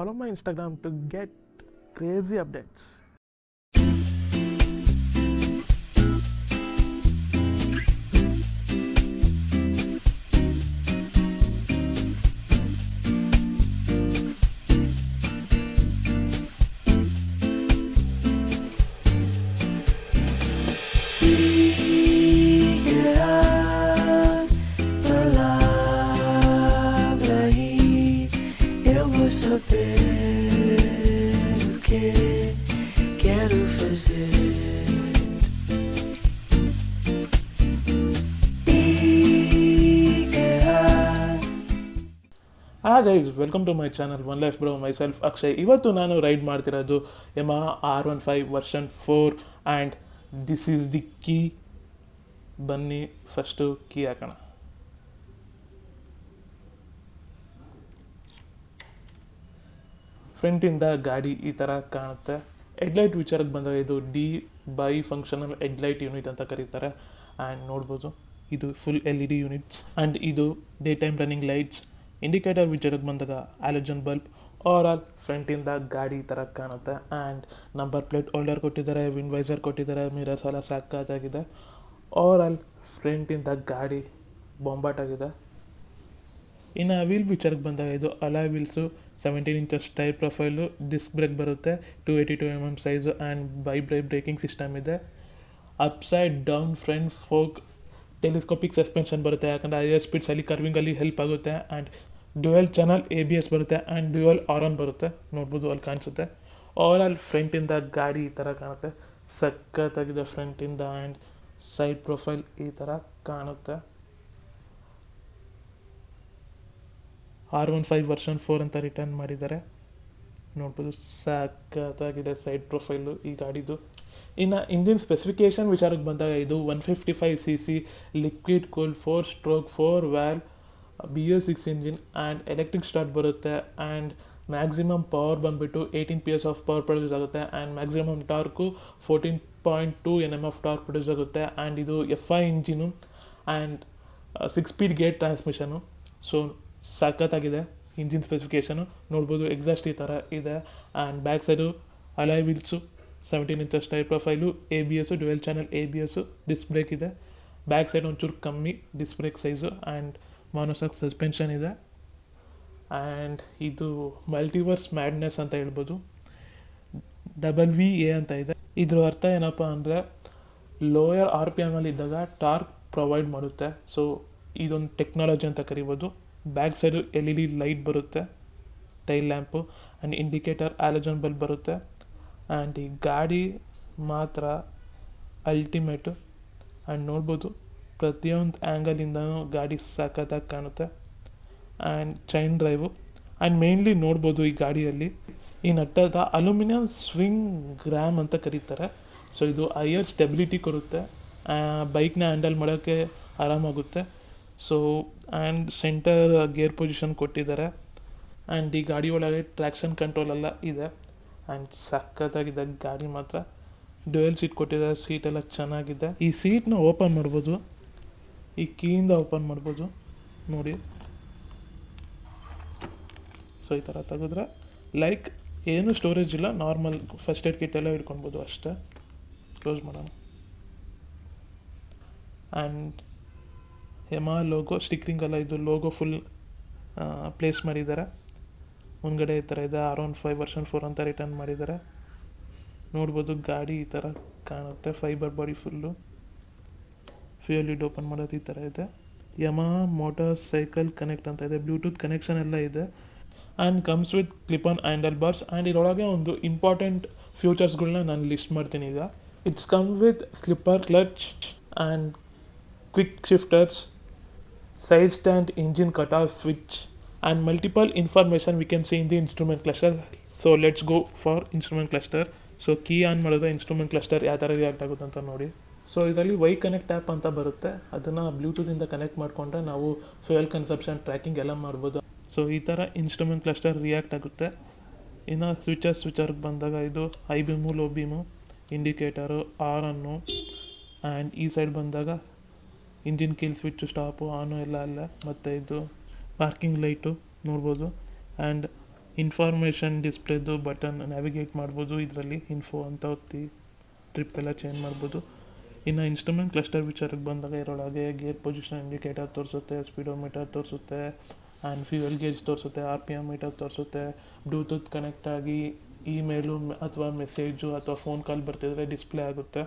follow my Instagram to get crazy updates. Hi guys, welcome to my channel One Life Bro. Myself Akshay. ಇವತ್ತು ನಾನು ride ಮಾಡ್ತಿರೋದು Yamaha R15 version 4 and this is the key. ಬನ್ನಿ first key ಹಾಕೋಣ. ಫ್ರಂಟಿಂದ ಗಾಡಿ ಈ ಥರ ಕಾಣುತ್ತೆ. Headlight ವಿಚಾರಕ್ಕೆ ಬಂದಾಗ ಇದು D by functional headlight unit ಅಂತ ಕರೀತಾರೆ. ಆ್ಯಂಡ್ ನೋಡ್ಬೋದು ಇದು ಫುಲ್ LED ಯೂನಿಟ್ಸ್ ಆ್ಯಂಡ್ ಇದು day time running lights. Indicator ವಿಚಾರಕ್ಕೆ ಬಂದಾಗ ಹ್ಯಾಲಜನ್ ಬಲ್ಬ್. ಓವರ್ ಆಲ್ ಫ್ರಂಟಿಂದ ಗಾಡಿ ಈ ಥರ ಕಾಣುತ್ತೆ. ಆ್ಯಂಡ್ ನಂಬರ್ ಪ್ಲೇಟ್ ಹೋಲ್ಡರ್ ಕೊಟ್ಟಿದ್ದಾರೆ, ವಿಂಡ್ ವೈಸರ್ ಕೊಟ್ಟಿದ್ದಾರೆ, ಮಿರರ್ಸ್ ಎಲ್ಲ ಸಾಕಾಗಿದೆ. ಓವರ್ ಆಲ್ ಫ್ರಂಟಿಂದ ಗಾಡಿ ಬೊಂಬಾಟಾಗಿದೆ. ಇನ್ನು ವೀಲ್ ವಿಚಾರಕ್ಕೆ ಬಂದಾಗ ಇದು alloy wheels, 17 inches tyre profile, disc brake ಬರುತ್ತೆ, 282 mm size and braking system ಇದೆ. Upside down front fork telescopic suspension ಬರುತ್ತೆ, ಯಾಕಂದರೆ ಹೈಯರ್ ಸ್ಪೀಡ್ಸಲ್ಲಿ ಕರ್ವಿಂಗಲ್ಲಿ ಹೆಲ್ಪ್ ಆಗುತ್ತೆ. ಆ್ಯಂಡ್ ಡ್ಯುಯಲ್ ಚಾನಲ್ ABS ಬರುತ್ತೆ ಆ್ಯಂಡ್ ಡ್ಯುಯಲ್ ಆರನ್ ಬರುತ್ತೆ. ನೋಡ್ಬೋದು ಅಲ್ಲಿ ಕಾಣಿಸುತ್ತೆ. ಓವರ್ ಆಲ್ ಫ್ರಂಟಿಂದ ಗಾಡಿ ಈ ಥರ ಕಾಣುತ್ತೆ. ಸಖತ್ತಾಗಿದೆ ಫ್ರಂಟಿಂದ. ಆ್ಯಂಡ್ ಸೈಡ್ ಪ್ರೊಫೈಲ್ ಈ ಥರ ಕಾಣುತ್ತೆ. R15 ವರ್ಷನ್ 4 ಅಂತ ರಿಟರ್ನ್ ಮಾಡಿದ್ದಾರೆ. ನೋಡ್ಬೋದು ಸಖತ್ತಾಗಿದೆ ಸೈಡ್ ಪ್ರೊಫೈಲು ಈ ಗಾಡಿದು. ಇನ್ನು ಇಂಜಿನ್ ಸ್ಪೆಸಿಫಿಕೇಷನ್ ವಿಚಾರಕ್ಕೆ ಬಂದಾಗ ಇದು 155cc liquid cool 4 valve BS6 engine and electric start ಬರುತ್ತೆ. ಆ್ಯಂಡ್ ಮ್ಯಾಕ್ಸಿಮಮ್ ಪವರ್ ಬಂದುಬಿಟ್ಟು 18 PS ಆಫ್ ಪವರ್ ಪ್ರೊಡ್ಯೂಸ್ ಆಗುತ್ತೆ. And maximum torque 14.2 Nm of torque produce ಆಗುತ್ತೆ. ಆ್ಯಂಡ್ ಇದು FI ಇಂಜಿನು ಆ್ಯಂಡ್ 6 ಸ್ಪೀಡ್ ಗೇಟ್ ಟ್ರಾನ್ಸ್ಮಿಷನು. ಸೊ ಸಖತ್ತಾಗಿದೆ ಇಂಜಿನ್ ಸ್ಪೆಸಿಫಿಕೇಷನು. ನೋಡ್ಬೋದು exhaust ಈ ಥರ ಇದೆ. And back side alloy wheels, 17 inches tyre profile, ABS, dual channel ABS, disc brake ಇದೆ. Back side ಒಂಚೂರು ಕಮ್ಮಿ disc brake size. And monoshock suspension ಇದೆ. ಆ್ಯಂಡ್ ಇದು ಮಲ್ಟಿವರ್ಸ್ ಮ್ಯಾಡ್ನೆಸ್ ಅಂತ ಹೇಳ್ಬೋದು. WVA ಅಂತ ಇದೆ. ಇದ್ರ ಅರ್ಥ ಏನಪ್ಪ ಅಂದರೆ ಲೋಯರ್ RPM ಇದ್ದಾಗ ಟಾರ್ಕ್ ಪ್ರೊವೈಡ್ ಮಾಡುತ್ತೆ. ಸೊ ಇದೊಂದು ಟೆಕ್ನಾಲಜಿ ಅಂತ ಕರಿಬೋದು. ಬ್ಯಾಕ್ ಸೈಡು LED ಲೈಟ್ ಬರುತ್ತೆ, tail lamp and indicator halogen bulb ಬರುತ್ತೆ. ಆ್ಯಂಡ್ ಈ ಗಾಡಿ ಮಾತ್ರ ಅಲ್ಟಿಮೇಟು. ಆ್ಯಂಡ್ ನೋಡ್ಬೋದು ಪ್ರತಿಯೊಂದು ಆ್ಯಂಗಲಿಂದನೂ ಗಾಡಿ ಸಖತ್ತಾಗಿ ಕಾಣುತ್ತೆ. And chain drive. And mainly ನೋಡ್ಬೋದು ಈ ಗಾಡಿಯಲ್ಲಿ ಈ ನಟ್ಟದ ಅಲ್ಯೂಮಿನಿಯಂ ಸ್ವಿಂಗ್ ಗ್ರಾಮ್ ಅಂತ ಕರೀತಾರೆ. ಸೊ ಇದು ಹೈಯರ್ ಸ್ಟೆಬಿಲಿಟಿ ಕೊಡುತ್ತೆ, ಬೈಕ್ನ ಹ್ಯಾಂಡಲ್ ಮಾಡೋಕ್ಕೆ ಆರಾಮಾಗುತ್ತೆ. So and centre gear position ಕೊಟ್ಟಿದ್ದಾರೆ. ಆ್ಯಂಡ್ ಈ ಗಾಡಿ ಒಳಗೆ ಟ್ರ್ಯಾಕ್ಷನ್ ಕಂಟ್ರೋಲ್ ಎಲ್ಲ ಇದೆ. ಆ್ಯಂಡ್ ಸಖತ್ತಾಗಿದೆ ಗಾಡಿ ಮಾತ್ರ. ಡ್ಯುಯಲ್ ಸೀಟ್ ಕೊಟ್ಟಿದ್ದಾರೆ, ಸೀಟೆಲ್ಲ ಚೆನ್ನಾಗಿದೆ. ಈ ಸೀಟ್ನ ಓಪನ್ ಮಾಡ್ಬೋದು, ಈ ಕೀಯಿಂದ ಓಪನ್ ಮಾಡ್ಬೋದು ನೋಡಿ. ಸೊ ಈ ಥರ ತೆಗೆದ್ರೆ ಲೈಕ್ ಏನು ಸ್ಟೋರೇಜ್ ಇಲ್ಲ, ನಾರ್ಮಲ್ ಫಸ್ಟ್ ಏಡ್ ಕಿಟ್ ಎಲ್ಲ ಇಟ್ಕೊಳ್ಬೋದು ಅಷ್ಟೇ. ಕ್ಲೋಸ್ ಮಾಡೋಣ. ಆ್ಯಂಡ್ Yamaha ಲೋಗೋ ಸ್ಟಿಕ್ರಿಂಗ್ ಎಲ್ಲ ಇದು ಲೋಗೋ ಫುಲ್ ಪ್ಲೇಸ್ ಮಾಡಿದ್ದಾರೆ. ಮುಂದ್ಗಡೆ ಈ ಥರ ಇದೆ. R15 ವರ್ಷನ್ 4 ಅಂತ ರಿಟರ್ನ್ ಮಾಡಿದ್ದಾರೆ. ನೋಡ್ಬೋದು ಗಾಡಿ ಈ ಥರ ಕಾಣುತ್ತೆ. Fibre body full. Fuel lid open ಮಾಡೋದು ಈ ಥರ ಇದೆ. Yamaha ಮೋಟಾರ್ ಸೈಕಲ್ ಕನೆಕ್ಟ್ ಅಂತ ಇದೆ. ಬ್ಲೂಟೂತ್ ಕನೆಕ್ಷನ್ ಎಲ್ಲ ಇದೆ. And comes with clip on handle bars. And ಇದರೊಳಗೆ ಒಂದು ಇಂಪಾರ್ಟೆಂಟ್ ಫ್ಯೂಚರ್ಸ್ಗಳನ್ನ ನಾನು ಲಿಸ್ಟ್ ಮಾಡ್ತೀನಿ ಈಗ. It's come with slipper clutch and quick shifters, side stand, engine cutoff switch, and multiple information we can see in the instrument cluster. So let's go for instrument cluster. So key on ಮಾಡಿದ್ರೆ instrument cluster ಯಾವ ಥರ react ಆಗುತ್ತೆ ಅಂತ ನೋಡಿ. So ಇದರಲ್ಲಿ Y connect app ಅಂತ ಬರುತ್ತೆ. ಅದನ್ನು ಬ್ಲೂಟೂತಿಂದ ಕನೆಕ್ಟ್ ಮಾಡಿಕೊಂಡ್ರೆ ನಾವು ಫ್ಯೂಯಲ್ ಕನ್ಸಪ್ಷನ್ ಟ್ರ್ಯಾಕಿಂಗ್ ಎಲ್ಲ ಮಾಡ್ಬೋದು. ಸೊ ಈ ಥರ ಇನ್ಸ್ಟ್ರೂಮೆಂಟ್ ಕ್ಲಸ್ಟರ್ ರಿಯಾಕ್ಟ್ ಆಗುತ್ತೆ. ಇನ್ನು ಸ್ವಿಚರ್ಗೆ ಬಂದಾಗ ಇದು high beam, low beam, indicator, horn. And ಈ ಸೈಡ್ ಬಂದಾಗ engine kill switch, stop, on ಎಲ್ಲ ಅಲ್ಲ. ಮತ್ತು ಇದು ಪಾರ್ಕಿಂಗ್ ಲೈಟು ನೋಡ್ಬೋದು. ಆ್ಯಂಡ್ ಇನ್ಫಾರ್ಮೇಷನ್ ಡಿಸ್ಪ್ಲೇದು ಬಟನ್ ನ್ಯಾವಿಗೇಟ್ ಮಾಡ್ಬೋದು. ಇದರಲ್ಲಿ ಇನ್ಫೋ ಅಂತ ಒತ್ತಿ ಟ್ರಿಪ್ ಎಲ್ಲ ಚೇಂಜ್ ಮಾಡ್ಬೋದು. ಇನ್ನು ಇನ್ಸ್ಟ್ರೂಮೆಂಟ್ ಕ್ಲಸ್ಟರ್ ವಿಚಾರಕ್ಕೆ ಬಂದಾಗ ಇದರೊಳಗೆ ಗೇರ್ ಪೊಸಿಷನ್ ಇಂಡಿಕೇಟರ್ ತೋರಿಸುತ್ತೆ, ಸ್ಪೀಡೋಮೀಟರ್ ತೋರಿಸುತ್ತೆ, ಆ್ಯಂಡ್ ಫ್ಯೂಯಲ್ ಗೇಜ್ ತೋರಿಸುತ್ತೆ, RPM ಮೀಟರ್ ತೋರಿಸುತ್ತೆ. ಬ್ಲೂಟೂತ್ ಕನೆಕ್ಟ್ ಆಗಿ ಇಮೇಲು ಅಥವಾ ಮೆಸೇಜು ಅಥವಾ ಫೋನ್ ಕಾಲ್ ಬರ್ತಿದ್ರೆ ಡಿಸ್ಪ್ಲೇ ಆಗುತ್ತೆ.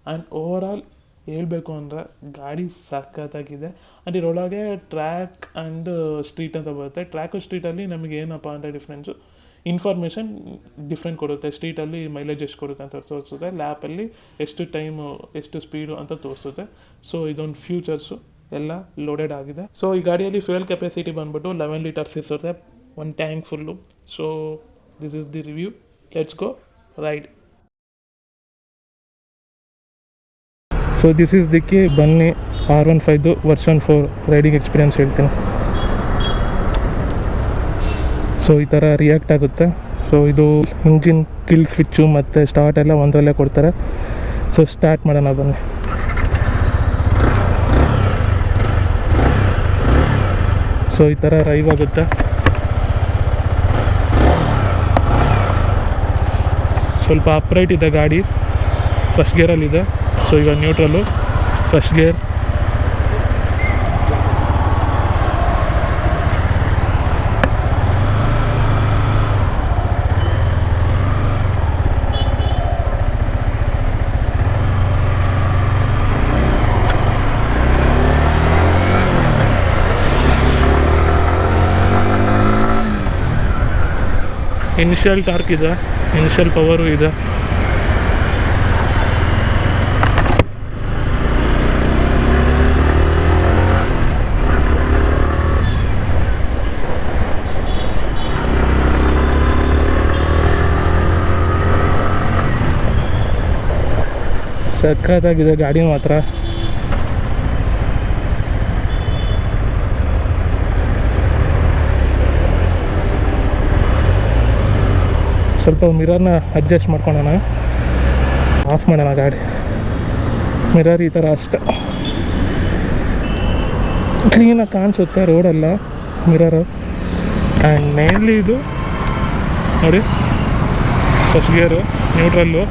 ಆ್ಯಂಡ್ ಓವರಾಲ್ ಹೇಳಬೇಕು ಅಂದರೆ ಗಾಡಿ ಸಖತ್ತಾಗಿದೆ. ಆ್ಯಂಡ್ ಇದರೊಳಗೆ ಟ್ರ್ಯಾಕ್ ಆ್ಯಂಡ್ ಸ್ಟ್ರೀಟ್ ಅಂತ ಬರುತ್ತೆ. ಟ್ರ್ಯಾಕು ಸ್ಟ್ರೀಟಲ್ಲಿ ನಮಗೆ ಏನಪ್ಪ ಅಂದರೆ ಡಿಫ್ರೆನ್ಸು, ಇನ್ಫಾರ್ಮೇಷನ್ ಡಿಫ್ರೆಂಟ್ ಕೊಡುತ್ತೆ. ಸ್ಟ್ರೀಟಲ್ಲಿ ಮೈಲೇಜ್ ಎಷ್ಟು ಕೊಡುತ್ತೆ ಅಂತ ತೋರಿಸುತ್ತೆ, ಲ್ಯಾಪಲ್ಲಿ ಎಷ್ಟು ಟೈಮು ಎಷ್ಟು ಸ್ಪೀಡು ಅಂತ ತೋರಿಸುತ್ತೆ. ಸೊ ಇದೊಂದು ಫ್ಯೂಚರ್ಸು ಎಲ್ಲ ಲೋಡೆಡ್ ಆಗಿದೆ. ಸೊ ಈ ಗಾಡಿಯಲ್ಲಿ ಫ್ಯೂಯಲ್ ಕೆಪಾಸಿಟಿ ಬಂದ್ಬಿಟ್ಟು 11 ಲೀಟರ್ಸ್ ಇರ್ತದೆ, ಒಂದು tank full. So this is the review. Let's go ride. So this is ದಿಕ್ಕಿ. ಬನ್ನಿ R15 ವರ್ಷನ್ 4 ರೈಡಿಂಗ್ ಎಕ್ಸ್ಪೀರಿಯನ್ಸ್ ಹೇಳ್ತೀನಿ. ಸೊ ಈ ಥರ ರಿಯಾಕ್ಟ್ ಆಗುತ್ತೆ. ಸೊ ಇದು ಇಂಜಿನ್ ಕಿಲ್ ಸ್ವಿಚ್ಚು ಮತ್ತು ಸ್ಟಾರ್ಟ್ ಎಲ್ಲ ಒಂದರಲ್ಲೇ ಕೊಡ್ತಾರೆ. ಸೊ ಸ್ಟಾರ್ಟ್ ಮಾಡೋಣ ಬನ್ನಿ. ಸೊ ಈ ಥರ ರೈವ್ ಆಗುತ್ತೆ. ಸ್ವಲ್ಪ ಅಪ್ರೈಟ್ ಇದೆ ಗಾಡಿ, ಫಸ್ಟ್ ಗೇರಲ್ಲಿದೆ. ಸೊ ಈಗ neutral, first gear, initial torque ಇದೆ, ಇನಿಷಿಯಲ್ ಪವರು ಇದೆ. ಸಖತ್ತಾಗಿದೆ ಗಾಡಿ ಮಾತ್ರ. ಸ್ವಲ್ಪ ಮಿರರ್ನ ಅಡ್ಜಸ್ಟ್ ಮಾಡ್ಕೊಳ್ಳೋಣ, ಆಫ್ ಮಾಡೋಣ ಗಾಡಿ. ಮಿರರ್ ಈ ಥರ ಅಷ್ಟೆ ಕ್ಲೀನಾಗಿ ಕಾಣಿಸುತ್ತೆ ರೋಡೆಲ್ಲ ಮಿರರು. ಆ್ಯಂಡ್ ಮೇನ್ಲಿ ಇದು ನೋಡಿ, ಫಸ್ಟ್ ಗೇರು, ನ್ಯೂಟ್ರಲ್ಲು,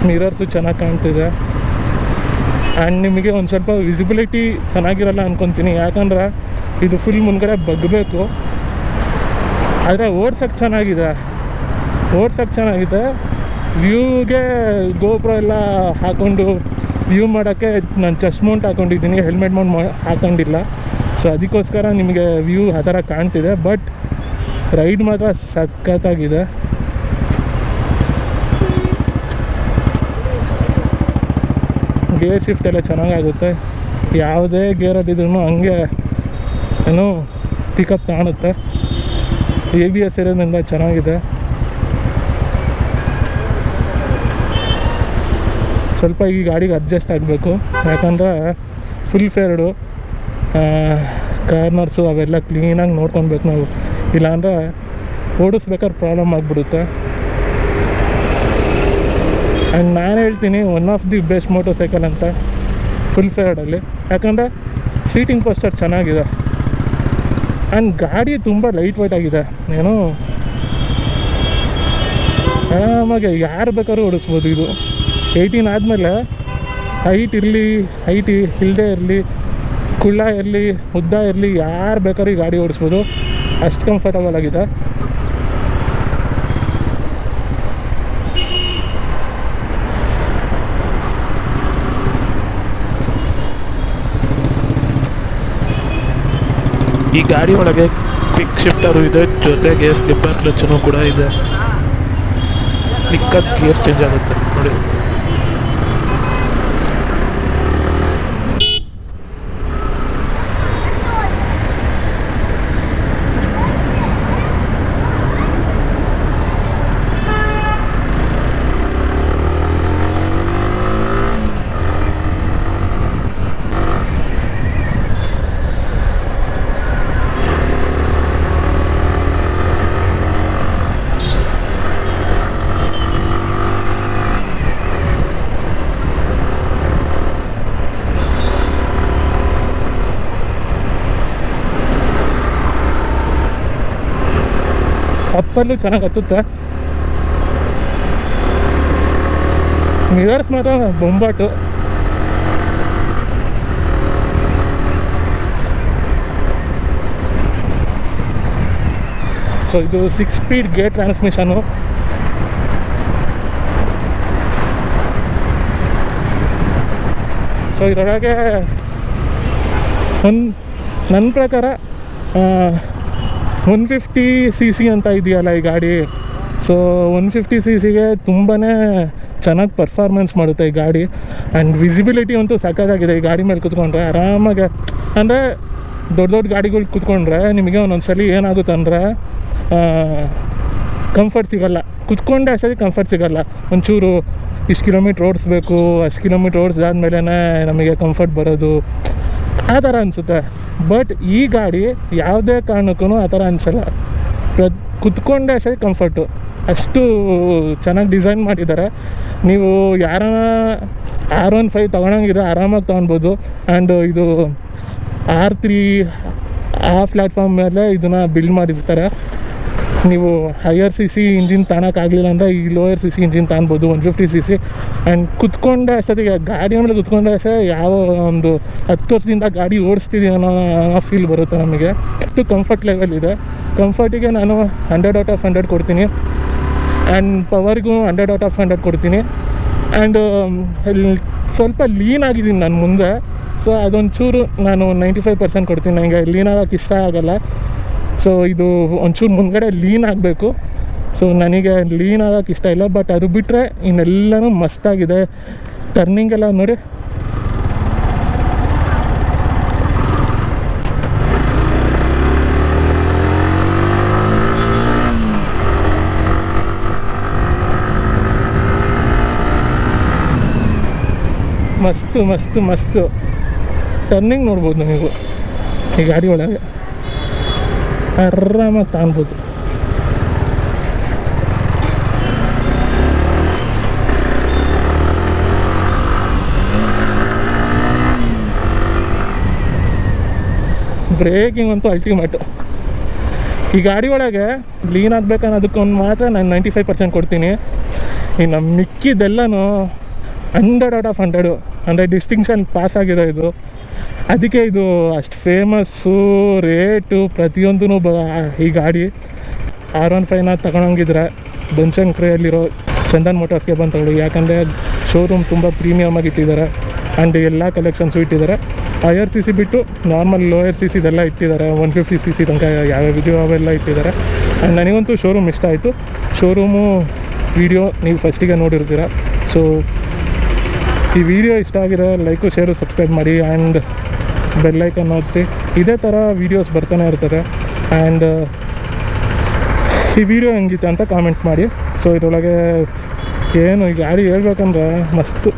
ಮಿರರ್ಸು ಚೆನ್ನಾಗಿ ಕಾಣ್ತಿದೆ. ಆ್ಯಂಡ್ ನಿಮಗೆ ಒಂದು ಸ್ವಲ್ಪ ವಿಸಿಬಿಲಿಟಿ ಚೆನ್ನಾಗಿರಲ್ಲ ಅಂದ್ಕೊತೀನಿ, ಯಾಕಂದ್ರೆ ಇದು ಫುಲ್ ಮುಂದ್ಗಡೆ ಬಗ್ಗಬೇಕು. ಆದರೆ ಓಡ್ಸೋಕ್ಕೆ ಚೆನ್ನಾಗಿದೆ. ವ್ಯೂಗೆ GoPro ಎಲ್ಲ ಹಾಕ್ಕೊಂಡು ವ್ಯೂ ಮಾಡೋಕ್ಕೆ ನಾನು ಚೆಸ್ಟ್ ಮೌಂಟ್ ಹಾಕ್ಕೊಂಡಿದ್ದೀನಿ, ಹೆಲ್ಮೆಟ್ ಮೌಂಟ್ ಹಾಕ್ಕೊಂಡಿಲ್ಲ. ಸೊ ಅದಕ್ಕೋಸ್ಕರ ನಿಮಗೆ ವ್ಯೂ ಆ ಥರ ಕಾಣ್ತಿದೆ. ಬಟ್ ರೈಡ್ ಮಾತ್ರ ಸಖತ್ತಾಗಿದೆ. ಗೇರ್ ಶಿಫ್ಟ್ ಎಲ್ಲ ಚೆನ್ನಾಗಾಗುತ್ತೆ. ಯಾವುದೇ ಗೇರಲ್ಲಿದ್ರೂ ಹಂಗೆ ಏನೋ ಪಿಕಪ್ ಕಾಣುತ್ತೆ. ABS ಇರೋದ್ರಿಂದ ಚೆನ್ನಾಗಿದೆ. ಸ್ವಲ್ಪ ಈ ಗಾಡಿಗೆ ಅಡ್ಜಸ್ಟ್ ಆಗಬೇಕು, ಯಾಕಂದರೆ ಫುಲ್ ಫೇರ್ಡು ಕಾರ್ನರ್ಸು ಅವೆಲ್ಲ ಕ್ಲೀನಾಗಿ ನೋಡ್ಕೊಬೇಕು ನಾವು, ಇಲ್ಲಾಂದರೆ ಓಡಿಸ್ಬೇಕಾದ್ರೆ ಪ್ರಾಬ್ಲಮ್ ಆಗಿಬಿಡುತ್ತೆ. ಆ್ಯಂಡ್ ನಾನು ಹೇಳ್ತೀನಿ one of the best motor cycle ಅಂತ ಫುಲ್ ಫೇರ್ಡಲ್ಲಿ, ಯಾಕಂದರೆ ಸೀಟಿಂಗ್ ಪೋಸ್ಟರ್ ಚೆನ್ನಾಗಿದೆ. ಆ್ಯಂಡ್ ಗಾಡಿ ತುಂಬ ಲೈಟ್ ವೆಯ್ಟ್ ಆಗಿದೆ. ಏನೋ ಆರಾಮಾಗಿ ಯಾರು ಬೇಕಾದ್ರೂ ಓಡಿಸ್ಬೋದು. ಇದು 18 ಆದಮೇಲೆ ಹೈಟ್ ಇಲ್ಲದೆ ಇರಲಿ, ಕುಳ್ಳ ಇರಲಿ, ಉದ್ದ ಇರಲಿ, ಯಾರು ಬೇಕಾದ್ರೂ ಈ ಗಾಡಿ ಓಡಿಸ್ಬೋದು. ಅಷ್ಟು ಕಂಫರ್ಟಬಲ್ ಆಗಿದೆ. ಈ ಗಾಡಿ ಒಳಗೆ ಕ್ವಿಕ್ ಶಿಫ್ಟರು ಇದೆ, ಜೊತೆಗೆ ಸ್ಲಿಪ್ಪರ್ ಕ್ಲಚ್ಚನು ಕೂಡ ಇದೆ. ಸ್ಲಿಕ್ಕಾಗಿ ಗೇರ್ ಚೇಂಜ್ ಆಗುತ್ತೆ ನೋಡಿ. ಅಪ್ಪಲ್ಲೂ ಚೆನ್ನಾಗಿ ಹತ್ತುತ್ತೆ. ಮಿರರ್ಸ್ ಮಾತ್ರ ಬೊಂಬಾಟು. ಸೊ ಇದು 6 ಸ್ಪೀಡ್ ಗೇರ್ ಟ್ರಾನ್ಸ್ಮಿಷನು. ಸೊ ಇದರೊಳಗೆ ನನ್ನ ಪ್ರಕಾರ 150 cc ಅಂತ ಇದೆಯಲ್ಲ ಈ ಗಾಡಿ. ಸೊ 150 cc ತುಂಬಾ ಚೆನ್ನಾಗಿ ಪರ್ಫಾರ್ಮೆನ್ಸ್ ಮಾಡುತ್ತೆ ಈ ಗಾಡಿ. ಆ್ಯಂಡ್ ವಿಸಿಬಿಲಿಟಿ ಅಂತೂ ಸಕ್ಕತ್ತಾಗಿದೆ ಈ ಗಾಡಿ ಮೇಲೆ ಕೂತ್ಕೊಂಡ್ರೆ. ಆರಾಮಾಗೆ ಅಂದರೆ ದೊಡ್ಡ ದೊಡ್ಡ ಗಾಡಿಗಳು ಕೂತ್ಕೊಂಡ್ರೆ ನಿಮಗೆ ಒಂದೊಂದ್ಸಲಿ ಏನಾಗುತ್ತೆ ಅಂದರೆ ಕಂಫರ್ಟ್ ಸಿಗೋಲ್ಲ. ಕೂತ್ಕೊಂಡೆ ಅಷ್ಟೇ ಕಂಫರ್ಟ್ ಸಿಗೋಲ್ಲ. ಒಂಚೂರು ಇಷ್ಟು ಕಿಲೋಮೀಟ್ರ್ ಓಡಿಸ್ಬೇಕು, ಅಷ್ಟು ಕಿಲೋಮೀಟ್ರ್ ಓಡಿಸಿದಾದ್ಮೇಲೆ ನಮಗೆ ಕಂಫರ್ಟ್ ಬರೋದು, ಆ ಥರ ಅನಿಸುತ್ತೆ. ಬಟ್ ಈ ಗಾಡಿ ಯಾವುದೇ ಕಾರಣಕ್ಕೂ ಆ ಥರ ಅನಿಸಲ್ಲ. ಕೂತ್ಕೊಂಡೆ ಅಷ್ಟೇ ಕಂಫರ್ಟು. ಅಷ್ಟು ಚೆನ್ನಾಗಿ ಡಿಸೈನ್ ಮಾಡಿದ್ದಾರೆ. ನೀವು ಯಾರನ್ನ R15 ತೊಗೊಳಂಗಿದ್ರೆ ಆರಾಮಾಗಿ ತೊಗೊಳ್ಬೋದು. ಆ್ಯಂಡ್ ಇದು R3 ಆ ಪ್ಲ್ಯಾಟ್ಫಾರ್ಮ್ ಮೇಲೆ ಇದನ್ನು ಬಿಲ್ಡ್ ಮಾಡಿರ್ತಾರೆ. ನೀವು ಹೈಯರ್ CC ಇಂಜಿನ್ ತಾಣಕ್ಕಾಗಲಿಲ್ಲ ಅಂದರೆ ಈ ಲೋಯರ್ CC ಇಂಜಿನ್ ತಾಣ್ಬೋದು 150 cc. ಆ್ಯಂಡ್ ಕುತ್ಕೊಂಡೆ ಅಷ್ಟೊತ್ತಿಗೆ ಗಾಡಿ ಮೇಲೆ ಕುತ್ಕೊಂಡೆ ಅಷ್ಟೇ ಯಾವ ಒಂದು 10 ವರ್ಷದಿಂದ ಗಾಡಿ ಓಡಿಸ್ತಿದ್ದೀವಿ ಅನ್ನೋ ಫೀಲ್ ಬರುತ್ತೆ ನಮಗೆ. ಅಷ್ಟು ಕಂಫರ್ಟ್ ಲೆವೆಲ್ ಇದೆ. ಕಂಫರ್ಟಿಗೆ ನಾನು 100/100 ಕೊಡ್ತೀನಿ. ಆ್ಯಂಡ್ ಪವರ್ಗೂ 100/100 ಕೊಡ್ತೀನಿ. ಆ್ಯಂಡ್ ಸ್ವಲ್ಪ ಲೀನ್ ಆಗಿದ್ದೀನಿ ನಾನು ಮುಂದೆ. ಸೊ ಅದೊಂಚೂರು ನಾನು 95% ಕೊಡ್ತೀನಿ. ನನಗೆ ಲೀನ್ ಆಗೋಕ್ಕೆ ಇಷ್ಟ ಆಗೋಲ್ಲ. ಸೊ ಇದು ಒಂಚೂರು ಮುಂದ್ಗಡೆ ಲೀನ್ ಆಗಬೇಕು. ಸೊ ನನಗೆ ಲೀನ್ ಆಗೋಕ್ಕೆ ಇಷ್ಟ ಇಲ್ಲ. ಬಟ್ ಅದು ಬಿಟ್ಟರೆ ಇನ್ನೆಲ್ಲನೂ ಮಸ್ತಾಗಿದೆ. ಟರ್ನಿಂಗ್ ಎಲ್ಲ ನೋಡಿ, ಮಸ್ತು ಮಸ್ತು ಮಸ್ತು ಟರ್ನಿಂಗ್ ನೋಡ್ಬೋದು ನೀವು ಈ ಗಾಡಿ ಒಳಗೆ. ಆರಾಮಾಗಿ ತಾಣ್ಬೋದು. ಬ್ರೇಕಿಂಗ್ ಅಂತೂ ಅಲ್ಟಿಮೇಟು. ಈ ಗಾಡಿ ಒಳಗೆ ಲೀನ್ ಆಗಬೇಕನ್ನೋದಕ್ಕೊಂದು ಮಾತ್ರ ನಾನು 95% ಕೊಡ್ತೀನಿ. ಇನ್ನು ಮಿಕ್ಕಿದೆಲ್ಲನೂ 100/100 ಅಂದರೆ ಡಿಸ್ಟಿಂಕ್ಷನ್ ಪಾಸ್ ಆಗಿದೆ ಇದು. ಅದಕ್ಕೆ ಇದು ಅಷ್ಟು ಫೇಮಸ್ಸು, ರೇಟು ಪ್ರತಿಯೊಂದೂ ಈ ಗಾಡಿ. R15 ತಗೊಳಂಗಿದ್ರೆ ಬನಶಂಕರಿಯಲ್ಲಿರೋ ಚಂದನ್ ಮೋಟಾರ್ಸ್ಗೆ ಬಂದು ತಗೊಳ್ಳಿ. ಯಾಕಂದರೆ ಶೋರೂಮ್ ತುಂಬ ಪ್ರೀಮಿಯಮ್ ಆಗಿ ಇಟ್ಟಿದ್ದಾರೆ. ಆ್ಯಂಡ್ ಎಲ್ಲ ಕಲೆಕ್ಷನ್ಸು ಇಟ್ಟಿದ್ದಾರೆ. ಹೈಯರ್ CC ಬಿಟ್ಟು ನಾರ್ಮಲ್ ಲೋಯರ್ CC ಇದೆಲ್ಲ ಇಟ್ಟಿದ್ದಾರೆ. 150 cc ತನಕ ಯಾವ್ಯಾವ ಅವೆಲ್ಲ ಇಟ್ಟಿದ್ದಾರೆ. ಆ್ಯಂಡ್ ನನಗಂತೂ ಶೋರೂಮ್ ಇಷ್ಟ ಆಯಿತು. ಶೋರೂಮು ವಿಡಿಯೋ ನೀವು ಫಸ್ಟಿಗೆ ನೋಡಿರ್ತೀರ. ಸೊ ಈ ವಿಡಿಯೋ ಇಷ್ಟ ಆಗಿರೋ ಲೈಕು, ಶೇರು, ಸಬ್ಸ್ಕ್ರೈಬ್ ಮಾಡಿ. ಆ್ಯಂಡ್ ಬೆಲ್ಲೈಕನ್ ಒತ್ತಿ. ಇದೇ ಥರ ವೀಡಿಯೋಸ್ ಬರ್ತಾನೆ ಇರ್ತದೆ. ಆ್ಯಂಡ್ ಈ ವಿಡಿಯೋ ಹೆಂಗಿತ್ತು ಅಂತ ಕಾಮೆಂಟ್ ಮಾಡಿ. ಸೊ ಇದರೊಳಗೆ ಏನು ಈ ಗಾಡಿ ಹೇಳ್ಬೇಕಂದ್ರೆ ಮಸ್ತು.